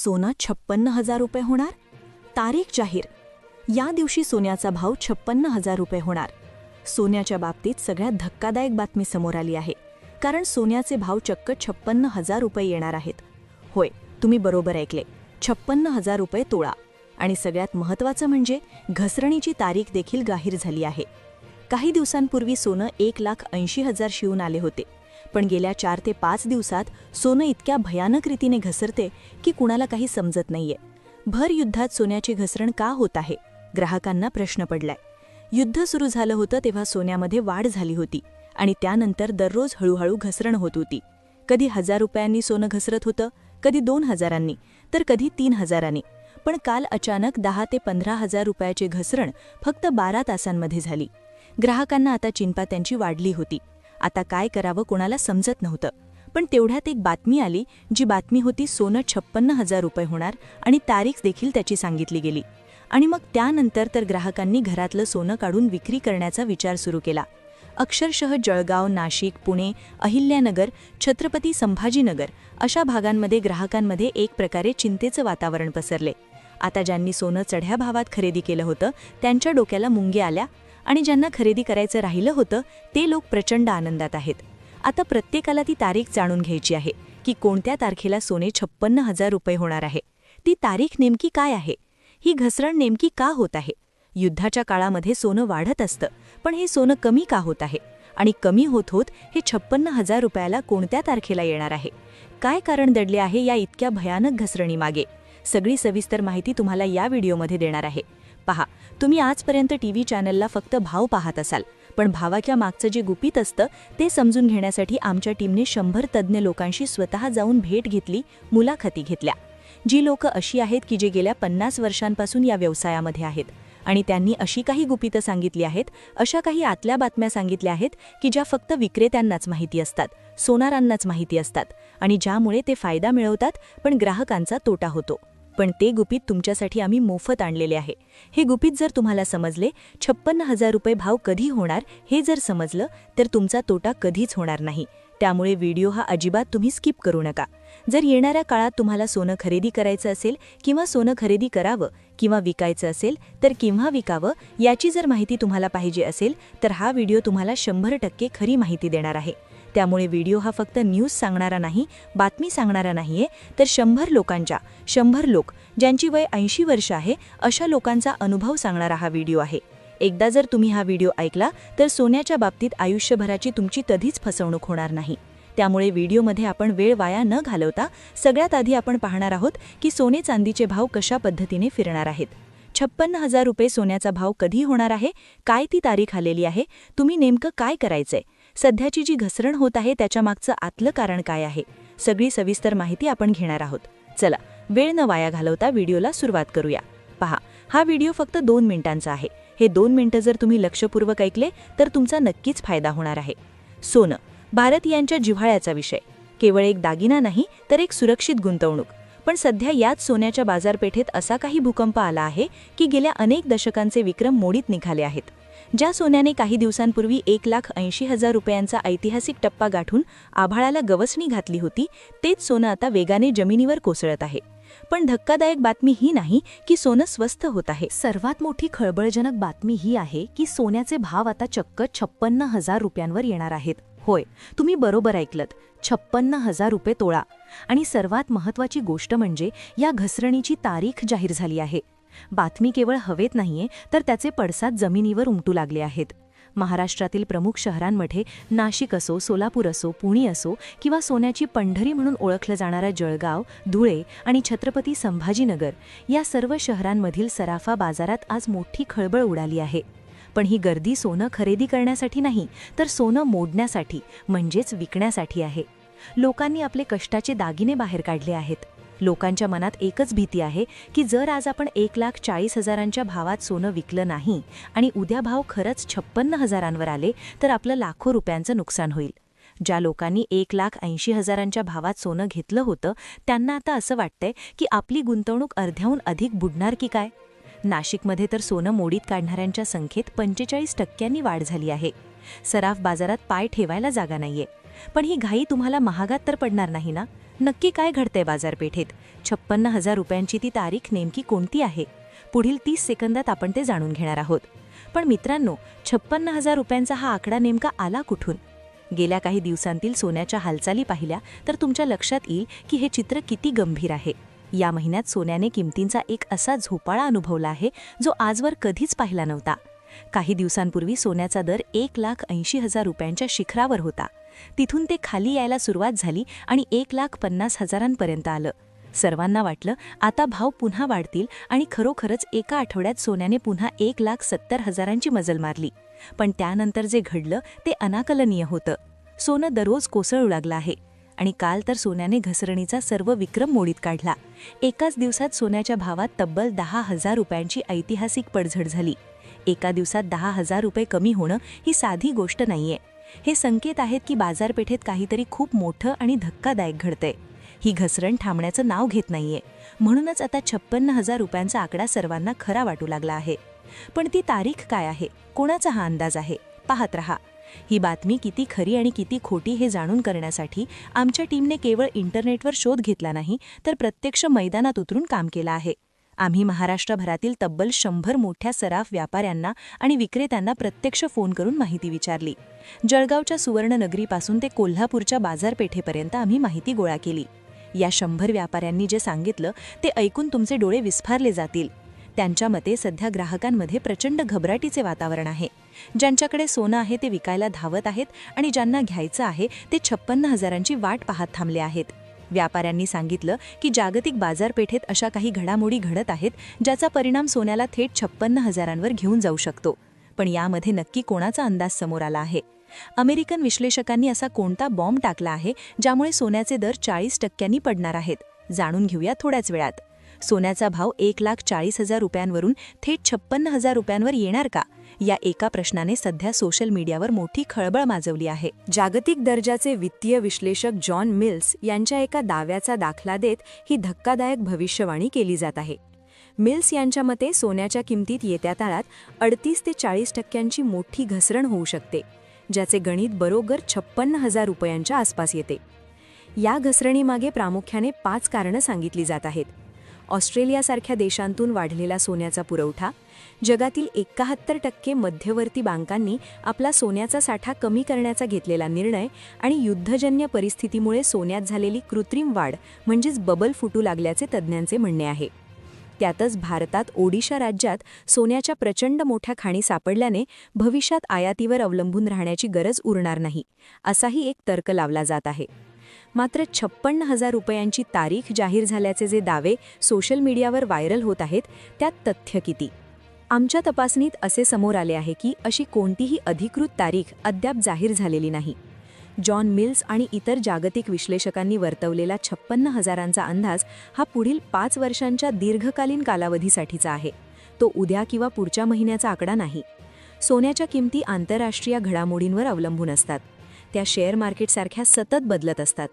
सोनं 56,000 रुपये होणार? तारीख जाहीर. या दिवशी सोन्याचा भाव 56,000 रुपये होणार. सोन्याच्या बाबतीत सगळ्यात धक्कादायक बातमी समोर आली आहे, कारण सोन्याचे भाव चक्क 56,000 रुपये येणार आहेत. होय, तुम्ही बरोबर ऐकले, 56,000 रुपये तोळा. आणि सगळ्यात महत्त्वाचं म्हणजे घसरणीची तारीख देखील जाहीर झाली आहे. काही दिवसांपूर्वी सोनं 1,80,000 शिवून आले होते, पण गेल्या 4 ते 5 दिवसात सोनं इतक्या भयानक रीतीने घसरते की कुणाला काही समजत नाहीये. भर युद्धात सोन्याची घसरण का होत आहे? ग्राहकांना प्रश्न पडलाय. युद्ध सुरू झालं होतं तेव्हा सोन्यामध्ये वाढ झाली होती आणि त्यानंतर दररोज हळूहळू घसरण होत होती. कधी 1,000 रुपयांनी सोनं घसरत होतं, कधी 2,000 तर कधी 3,000. पण काल अचानक 10 ते 15,000 रुपयाची घसरण फक्त 12 तासांमध्ये झाली. ग्राहकांना आता चिंता त्यांची वाढली होती. आता काय करावं कोणाला समजत नव्हतं. पण तेवढ्यात एक बातमी आली, जी बातमी होती सोनं 56,000 रुपये होणार आणि तारीख देखील त्याची सांगितली गेली. आणि मग त्यानंतर तर ग्राहकांनी घरातलं सोनं काढून विक्री करण्याचा विचार सुरू केला. अक्षरशः जळगाव, नाशिक, पुणे, अहिल्यानगर, छत्रपती संभाजीनगर अशा भागांमध्ये ग्राहकांमध्ये एक प्रकारे चिंतेचं वातावरण पसरले. आता ज्यांनी सोनं चढ्या भावात खरेदी केलं होतं त्यांच्या डोक्याला मुंग्या आल्या आणि ज्यांना खरेदी करायचं राहिलं होतं ते लोक प्रचंड आनंदात आहेत. आता प्रत्येकाला ती तारीख जाणून घ्यायची आहे की कोणत्या तारखेला सोने 56,000 रुपये होणार आहे. ती तारीख नेमकी काय आहे? ही घसरण नेमकी का होत आहे? युद्धाच्या काळामध्ये सोनं वाढत असतं, पण हे सोनं कमी का होत आहे? आणि कमी होत होत हे 56,000 रुपयाला कोणत्या तारखेला येणार आहे? काय कारण दडले आहे या इतक्या भयानक घसरणीमागे? सगळी सविस्तर माहिती तुम्हाला या व्हिडिओमध्ये देणार आहे. पहा, तुम्ही आजपर्यंत टीव्ही चॅनलला फक्त भाव पाहत असाल, पण भावाच्या मागचं जे गुपित असतं ते समजून घेण्यासाठी आमच्या टीमने 100 तज्ज्ञ लोकांशी स्वतः जाऊन भेट घेतली, मुलाखती घेतल्या. जी लोकं अशी आहेत की जे गेल्या 50 वर्षांपासून या व्यवसायामध्ये आहेत आणि त्यांनी अशी काही गुपितं सांगितली आहेत, अशा काही आतल्या बातम्या सांगितल्या आहेत की ज्या फक्त विक्रेत्यांनाच माहिती असतात, सोनारांनाच माहिती असतात आणि ज्यामुळे ते फायदा मिळवतात पण ग्राहकांचा तोटा होतो. पण ते गुपित तुमच्यासाठी आम्ही मोफत आणलेले आहे. हे गुपित जर तुम्हाला समजले, 56,000 रुपये भाव कधी होणार हे जर समजलं, तर तुमचा तोटा कधीच होणार नाही. त्यामुळे व्हिडिओ हा अजिबात तुम्ही स्किप करू नका. जर येणाऱ्या काळात तुम्हाला सोनं खरेदी करायचं असेल किंवा सोनं खरेदी करावं किंवा विकायचं असेल तर केव्हा विकावं याची जर माहिती तुम्हाला पाहिजे असेल तर हा व्हिडिओ तुम्हाला 100% खरी माहिती देणार आहे. त्यामुळे व्हिडिओ हा फक्त न्यूज सांगणारा नाही, बातमी सांगणारा नाहीये, तर 100 लोक ज्यांची वय 80 वर्ष आहे अशा लोकांचा अनुभव सांगणारा हा व्हिडिओ आहे. एकदा जर तुम्ही हा व्हिडिओ ऐकला तर सोन्याच्या बाबतीत आयुष्यभराची तुमची कधीच फसवणूक होणार नाही. त्यामुळे व्हिडिओमध्ये आपण वेळ वाया न घालवता सगळ्यात आधी आपण पाहणार आहोत की सोने चांदीचे भाव कशा पद्धतीने फिरणार आहेत. 56,000 रुपये सोन्याचा भाव कधी होणार आहे? काय ती तारीख आलेली आहे? तुम्ही नेमकं काय करायचंय? सध्याची जी घसरण होत आहे त्याच्या मागचं आतलं कारण काय आहे? सगळी सविस्तर माहिती आपण घेणार आहोत. चला, वेळ न वाया घालवता व्हिडिओला सुरुवात करूया. पहा, हा व्हिडिओ फक्त 2 मिनिटांचा आहे. हे 2 मिनिटं जर तुम्ही लक्षपूर्वक ऐकले तर तुमचा नक्कीच फायदा होणार आहे. सोनं, भारतीयांच्या जिव्हाळ्याचा विषय. केवळ एक दागिना नाही तर एक सुरक्षित गुंतवणूक. पण सध्या याच सोन्याच्या बाजारपेठेत असा काही भूकंप आला आहे की गेल्या अनेक दशकांचे विक्रम मोडीत निघाले आहेत. ज्या सोन्याने काही दिवसांपूर्वी 1,80,000 रुपयांचा ऐतिहासिक टप्पा गाठून आभाळाला गवसणी घातली होती, तेच सोनं आता वेगाने जमिनीवर कोसळत आहे. पण धक्कादायक बातमी ही नाही की सोनं स्वस्त होत आहे. सर्वात मोठी खळबळजनक बातमी ही आहे की सोन्याचे भाव आता चक्क 56,000 रुपयांवर येणार आहेत. होय, तुम्ही बरोबर ऐकलत, 56,000 रुपये तोळा. आणि सर्वात महत्त्वाची गोष्ट म्हणजे या घसरणीची तारीख जाहीर झाली आहे. बातमी केवळ हवेत नाहीये, तर त्याचे पडसाद जमिनीवर उमटू लागले आहेत. महाराष्ट्रातील प्रमुख शहरांमध्ये नाशिक असो, सोलापूर असो, पुणे असो किंवा सोन्याची पंढरी म्हणून ओळखलं जाणारं जळगाव, धुळे आणि छत्रपती संभाजीनगर या सर्व शहरांमधील सराफा बाजारात आज मोठी खळबळ उडाली आहे. पण ही गर्दी सोनं खरेदी करण्यासाठी नाही, तर सोनं मोडण्यासाठी म्हणजेच विकण्यासाठी आहे. लोकांनी आपले कष्टाचे दागिने बाहेर काढले आहेत. लोकांच्या मनात एकच भीती आहे की जर आज आपण 1,40,000च्या भावात सोनं विकलं नाही आणि उद्या भाव खरंच 56,000वर आले तर आपलं लाखो रुपयांचं नुकसान होईल. ज्या लोकांनी 1,80,000च्या भावात सोनं घेतलं होतं त्यांना आता असं वाटतंय की आपली गुंतवणूक अर्ध्याहून अधिक बुडणार की काय. नाशिकमध्ये तर सोनं मोडीत काढणाऱ्यांच्या संख्येत 45%नी वाढ झाली आहे. सराफ बाजारात पाय ठेवायला जागा नाहीये. पण ही घाई तुम्हाला महागात तर पडणार नाही ना? नक्की काय घडतंय बाजारपेठेत? 56,000 रुपयांची ती तारीख नेमकी कोणती आहे? पुढील 30 सेकंदात आपण ते जाणून घेणार आहोत. पण मित्रांनो, 56,000 रुपयांचा हा आकडा नेमका आला कुठून? गेल्या काही दिवसांतील सोन्याच्या हालचाली पाहिल्या तर तुमच्या लक्षात येईल की हे चित्र किती गंभीर आहे. या महिन्यात सोन्याने किमतींचा एक असा झोपाळा अनुभवला आहे जो आजवर कधीच पाहिला नव्हता. काही दिवसांपूर्वी सोन्याचा दर 1,80,000 रुपयांच्या शिखरावर होता. तिथून ते खाली यायला सुरुवात झाली आणि 1,50,000पर्यंत आलं. सर्वांना वाटलं आता भाव पुन्हा वाढतील आणि खरोखरच एका आठवड्यात सोन्याने पुन्हा 1,70,000ची मजल मारली. पण त्यानंतर जे घडलं ते अनाकलनीय होतं. सोनं दररोज कोसळू लागलं आहे आणि काल तर सोन्याने घसरणीचा सर्व विक्रम मोडीत काढला. एकाच दिवसात सोन्याच्या भावात तब्बल 10,000 रुपयांची ऐतिहासिक पडझड झाली. एका दिवसात 10,000 रुपये कमी होणं ही साधी गोष्ट नाहीये. हे संकेत आहेत की बाजारपेठेत काहीतरी खूप मोठं आणि धक्कादायक घडतंय. ही घसरण थांबण्याचं नाव घेत नाहीये. म्हणूनच आता 56,000 रुपयांचा आकडा सर्वांना खरा वाटू लागला आहे. पण ती तारीख काय आहे? कोणाचा हा अंदाज आहे? पाहत रहा. ही बातमी किती खरी आणि किती खोटी हे जाणून करण्यासाठी आमच्या टीमने केवळ इंटरनेटवर शोध घेतला नाही तर प्रत्यक्ष मैदानात उतरून काम केलं आहे. आम्ही महाराष्ट्रभरातील तब्बल 100 मोठ्या सराफ व्यापाऱ्यांना आणि विक्रेत्यांना प्रत्यक्ष फोन करून माहिती विचारली. जळगावच्या सुवर्णनगरीपासून ते कोल्हापूरच्या बाजारपेठेपर्यंत आम्ही माहिती गोळा केली. या 100 व्यापाऱ्यांनी जे सांगितलं ते ऐकून तुमचे डोळे विस्फारले जातील. त्यांच्या मते सध्या ग्राहकांमध्ये प्रचंड घबराटीचे वातावरण आहे. ज्यांच्याकडे सोनं आहे ते विकायला धावत आहेत आणि ज्यांना घ्यायचं आहे ते 56,000ची वाट पाहत थांबले आहेत. व्यापाऱ्यांनी सांगितलं की जागतिक बाजारपेठेत अशा काही घडामोडी घडत आहेत ज्याचा परिणाम सोन्याला थेट 56,000वर घेऊन जाऊ शकतो. पण यामध्ये नक्की कोणाचा अंदाज समोर आला आहे? अमेरिकन विश्लेषकांनी असा कोणता बॉम्ब टाकला आहे ज्यामुळे सोन्याचे दर 40% पडणार आहेत? जाणून घेऊया थोड्याच वेळात. सोन्याचा भाव 1,40,000 रुपयांवरून थेट 56,000 रुपयांवर येणार का? या एका प्रश्नाने सध्या सोशल मीडियावर मोठी खळबळ माजवली आहे. जागतिक दर्जाचे वित्तीय विश्लेषक जॉन मिल्स यांच्या एका दाव्याचा दाखला देत ही धक्कादायक भविष्यवाणी केली जात आहे. मिल्स यांच्या मते सोन्याच्या किमतीत येत्या काळात 38 ते 40% मोठी घसरण होऊ शकते, ज्याचे गणित बरोबर 56,000 रुपयांच्या आसपास येते. या घसरणीमागे प्रामुख्याने 5 कारणं सांगितली जात आहेत. ऑस्ट्रेलियासारख्या देशांतून वाढलेला सोन्याचा पुरवठा, जगातील 71% मध्यवर्ती बँकांनी आपला सोन्याचा साठा कमी करण्याचा घेतलेला निर्णय आणि युद्धजन्य परिस्थितीमुळे सोन्यात झालेली कृत्रिम वाढ म्हणजेच बबल फुटू लागल्याचे तज्ज्ञांचे म्हणणे आहे. त्यातच भारतात ओडिशा राज्यात सोन्याच्या प्रचंड मोठ्या खाणी सापडल्याने भविष्यात आयातीवर अवलंबून राहण्याची गरज उरणार नाही, असाही एक तर्क लावला जात आहे. मात्र 56,000 रुपयांची तारीख जाहीर झाल्याचे जे दावे सोशल मीडियावर व्हायरल होत आहेत त्यात तथ्य किती? आमच्या तपासणीत असे समोर आले आहे की अशी कोणतीही अधिकृत तारीख अद्याप जाहीर झालेली नाही. जॉन मिल्स आणि इतर जागतिक विश्लेषकांनी वर्तवलेला 56,000चा अंदाज हा पुढील 5 वर्षांच्या दीर्घकालीन कालावधीसाठीचा आहे. तो उद्या किंवा पुढच्या महिन्याचा आकडा नाही. सोन्याच्या किमती आंतरराष्ट्रीय घडामोडींवर अवलंबून असतात. त्या शेअर मार्केटसारख्या सतत बदलत असतात.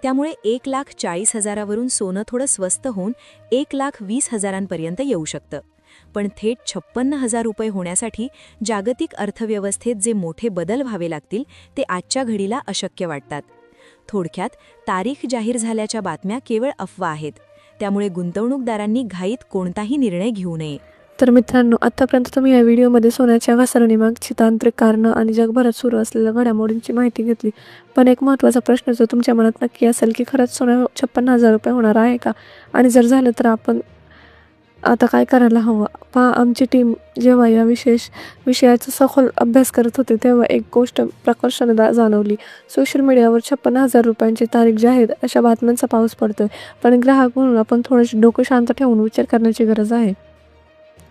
त्यामुळे 1,40,000वरून सोनं थोडं स्वस्त होऊन 1,20,000पर्यंत येऊ शकतं. पण थेट 56,000 रुपये होण्यासाठी जागतिक अर्थव्यवस्थेत जे मोठे बदल व्हावे लागतील ते आजच्या घडीला अशक्य वाटतात. थोडक्यात, तारीख जाहीर झाल्याच्या बातम्या केवळ अफवा आहेत. त्यामुळे गुंतवणूकदारांनी घाईत कोणताही निर्णय घेऊ नये. तर मित्रांनो, आतापर्यंत तुम्ही या व्हिडिओमध्ये सोन्याच्या घसरणीमागची तांत्रिक कारणं आणि जगभरात सुरू असलेल्या घडामोडींची माहिती घेतली. पण एक महत्त्वाचा प्रश्न जो तुमच्या मनात नक्की असेल की खरंच सोनं 56,000 रुपये होणार आहे का? आणि जर झालं तर आपण आता काय करायला हवं? पहा, आमची टीम जेव्हा या विषयाचा सखोल अभ्यास करत होते तेव्हा एक गोष्ट प्रकर्षाने जाणवली. सोशल मीडियावर 56,000 रुपयांची तारीख जाहीर अशा बातम्यांचा पाऊस पडतोय. पण ग्राहक म्हणून आपण थोडेसे डोकं शांत ठेवून विचार करण्याची गरज आहे.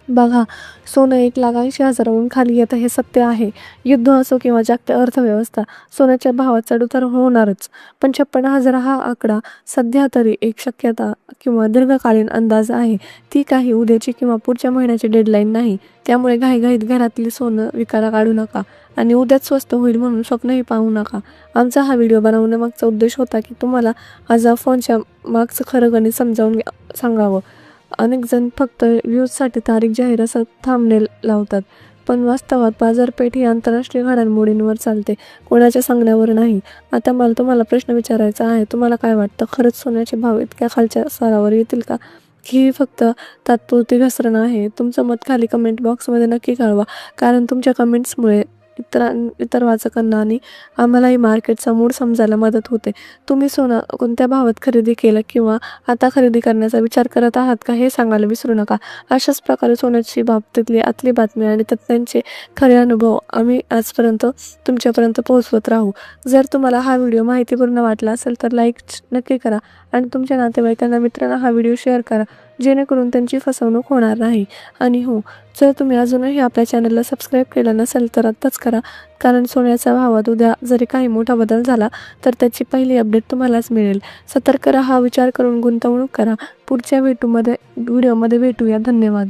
बघा, सोनं 1,80,000वरून खाली येतं हे सत्य आहे. युद्ध असो किंवा जागतिक अर्थव्यवस्था, सोन्याच्या भावात चढउतार होणारच. पण 56,000 हा आकडा सध्या तरी एक शक्यता किंवा दीर्घकालीन अंदाज आहे. ती काही उद्याची किंवा पुढच्या महिन्याची डेडलाईन नाही. त्यामुळे घाईघाईत घरातील सोनं विकायला काढू नका आणि उद्याच स्वस्त होईल म्हणून स्वप्नही पाहू नका. आमचा हा व्हिडिओ बनवण्यामागचा उद्देश होता की तुम्हाला आज फोनच्या मागचं खरं गणित समजावून सांगावं. अनेक जण फक्त व्ह्यूजसाठी तारीख जाहीर असं थांबनेल लावतात. पण वास्तवात बाजारपेठ ही आंतरराष्ट्रीय घडामोडींवर चालते, कोणाच्या सांगण्यावर नाही. आता मला तुम्हाला प्रश्न विचारायचा आहे, तुम्हाला काय वाटतं, खरंच सोन्याचे भाव इतक्या खालच्या स्तरावर येतील का, की ही फक्त तात्पुरती घसरण आहे? तुमचं मत खाली कमेंट बॉक्समध्ये नक्की कळवा, कारण तुमच्या कमेंट्समुळे इतर वाचकांना आणि आम्हालाही मार्केटचा मूड समजायला मदत होते. तुम्ही सोनं कोणत्या भावात खरेदी केलं किंवा आता खरेदी करण्याचा विचार करत आहात का, हे सांगायला विसरू नका. अशाच प्रकारे सोन्याची बाबतीतली आतली बातमी आणि तज्ज्ञांचे खरे अनुभव आम्ही आजपर्यंत तुमच्यापर्यंत पोहोचवत राहू. जर तुम्हाला हा व्हिडिओ माहितीपूर्ण वाटला असेल तर लाईक नक्की करा आणि तुमच्या नातेवाईकांना, मित्रांना हा व्हिडिओ शेअर करा, जेणेकरून त्यांची फसवणूक होणार नाही. आणि हो, जर तुम्ही अजूनही आपल्या चॅनलला सबस्क्राईब केलं नसेल तर आत्ताच करा, कारण सोन्याच्या भावात उद्या जरी काही मोठा बदल झाला तर त्याची पहिली अपडेट तुम्हालाच मिळेल. सतर्क राहा, विचार करून गुंतवणूक करा. पुढच्या व्हिडिओमध्ये भेटूया. धन्यवाद.